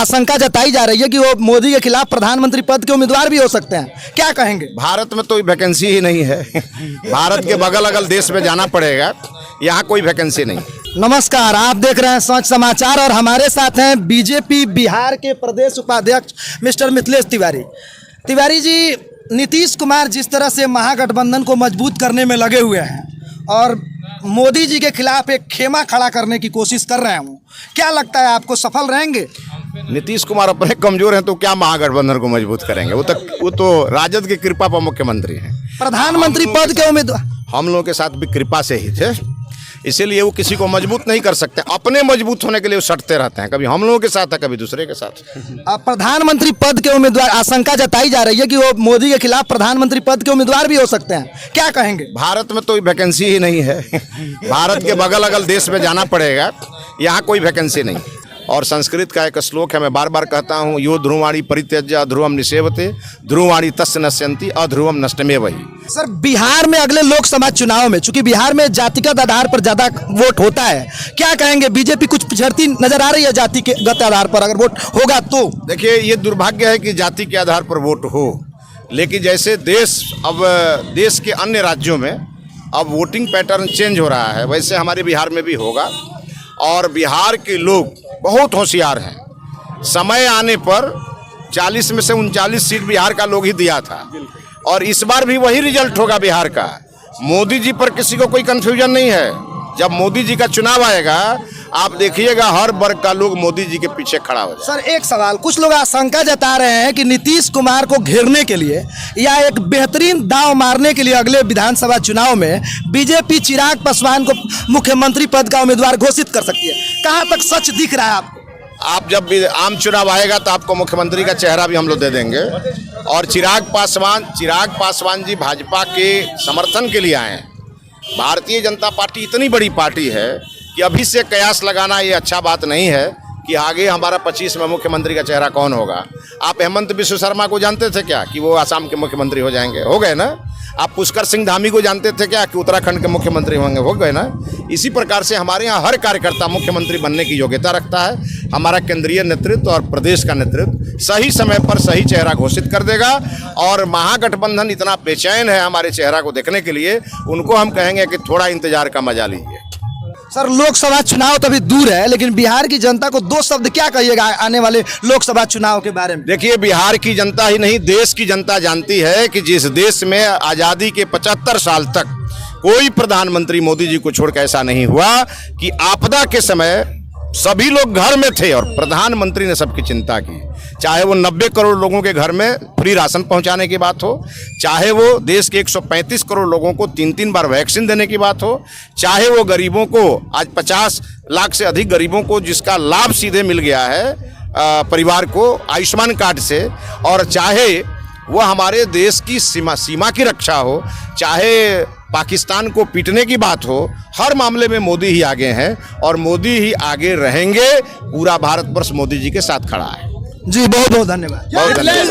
आशंका जताई जा रही है कि वो मोदी के खिलाफ प्रधानमंत्री पद के उम्मीदवार भी हो सकते हैं, क्या कहेंगे? भारत में तो वैकेंसी ही नहीं है। भारत के बगल अगल देश में जाना पड़ेगा, यहाँ कोई वैकेंसी नहीं। नमस्कार, आप देख रहे हैं सच समाचार और हमारे साथ हैं बीजेपी बिहार के प्रदेश उपाध्यक्ष मिस्टर मिथिलेश तिवारी। तिवारी जी, नीतीश कुमार जिस तरह से महागठबंधन को मजबूत करने में लगे हुए हैं और मोदी जी के खिलाफ एक खेमा खड़ा करने की कोशिश कर रहे हैं, क्या लगता है आपको सफल रहेंगे? नीतीश कुमार अपने कमजोर हैं तो क्या महागठबंधन को मजबूत करेंगे? वो तो राजद की कृपा पर मुख्यमंत्री हैं। प्रधानमंत्री पद के उम्मीदवार हम लोगों के साथ भी कृपा से ही थे, इसीलिए वो किसी को मजबूत नहीं कर सकते। अपने मजबूत होने के लिए वो सटते रहते हैं, कभी हम लोगों के साथ है कभी दूसरे के साथ। अब प्रधानमंत्री पद के उम्मीदवार, आशंका जताई जा रही है कि वो मोदी के खिलाफ प्रधानमंत्री पद के उम्मीदवार भी हो सकते हैं, क्या कहेंगे? भारत में तो वैकेंसी ही नहीं है। भारत के बगल अगल देश में जाना पड़ेगा, यहाँ कोई वैकेंसी नहीं। और संस्कृत का एक श्लोक है, मैं बार बार कहता हूँ, यो ध्रुवाणी परित्यज्य अध्रुवम निषेवते ध्रुवाणी तस्य नश्यन्ति अध्रुवम नष्टमेवहि। सर, बिहार में अगले लोकसभा चुनाव में, चूंकि बिहार में जातिगत आधार पर ज्यादा वोट होता है, क्या कहेंगे? बीजेपी कुछ पिछड़ती नजर आ रही है जातिगत आधार पर, अगर वोट होगा तो? देखिए, ये दुर्भाग्य है कि जाति के आधार पर वोट हो, लेकिन जैसे देश के अन्य राज्यों में अब वोटिंग पैटर्न चेंज हो रहा है, वैसे हमारे बिहार में भी होगा। और बिहार के लोग बहुत होशियार हैं। समय आने पर 40 में से 39 सीट बिहार का लोग ही दिया था और इस बार भी वही रिजल्ट होगा बिहार का। मोदी जी पर किसी को कोई कंफ्यूजन नहीं है। जब मोदी जी का चुनाव आएगा, आप देखिएगा हर वर्ग का लोग मोदी जी के पीछे खड़ा हो जाए। सर, एक सवाल, कुछ लोग आशंका जता रहे हैं कि नीतीश कुमार को घेरने के लिए या एक बेहतरीन दांव मारने के लिए अगले विधानसभा चुनाव में बीजेपी चिराग पासवान को मुख्यमंत्री पद का उम्मीदवार घोषित कर सकती है। कहां तक सच दिख रहा है आपको? आप जब भी आम चुनाव आएगा तो आपको मुख्यमंत्री का चेहरा भी हम लोग दे देंगे। और चिराग पासवान जी भाजपा के समर्थन के लिए आए हैं। भारतीय जनता पार्टी इतनी बड़ी पार्टी है कि अभी से कयास लगाना ये अच्छा बात नहीं है कि आगे हमारा 25 में मुख्यमंत्री का चेहरा कौन होगा। आप हेमंत बिश्व शर्मा को जानते थे क्या कि वो आसाम के मुख्यमंत्री हो जाएंगे? हो गए ना। आप पुष्कर सिंह धामी को जानते थे क्या कि उत्तराखंड के मुख्यमंत्री होंगे? हो गए ना। इसी प्रकार से हमारे यहाँ हर कार्यकर्ता मुख्यमंत्री बनने की योग्यता रखता है। हमारा केंद्रीय नेतृत्व और प्रदेश का नेतृत्व सही समय पर सही चेहरा घोषित कर देगा। और महागठबंधन इतना बेचैन है हमारे चेहरा को देखने के लिए, उनको हम कहेंगे कि थोड़ा इंतजार का मजा लीजिए। सर, लोकसभा चुनाव तो अभी दूर है, लेकिन बिहार की जनता को 2 शब्द क्या कहिएगा आने वाले लोकसभा चुनाव के बारे में? देखिए, बिहार की जनता ही नहीं, देश की जनता जानती है कि जिस देश में आज़ादी के 75 साल तक कोई प्रधानमंत्री मोदी जी को छोड़कर ऐसा नहीं हुआ कि आपदा के समय सभी लोग घर में थे और प्रधानमंत्री ने सबकी चिंता की। चाहे वो 90 करोड़ लोगों के घर में फ्री राशन पहुंचाने की बात हो, चाहे वो देश के 135 करोड़ लोगों को 3-3 बार वैक्सीन देने की बात हो, चाहे वो गरीबों को, आज 50 लाख से अधिक गरीबों को जिसका लाभ सीधे मिल गया है परिवार को आयुष्मान कार्ड से, और चाहे वो हमारे देश की सीमा की रक्षा हो, चाहे पाकिस्तान को पीटने की बात हो, हर मामले में मोदी ही आगे हैं और मोदी ही आगे रहेंगे। पूरा भारतवर्ष मोदी जी के साथ खड़ा है। जी, बहुत बहुत धन्यवाद। बहुत धन्यवाद।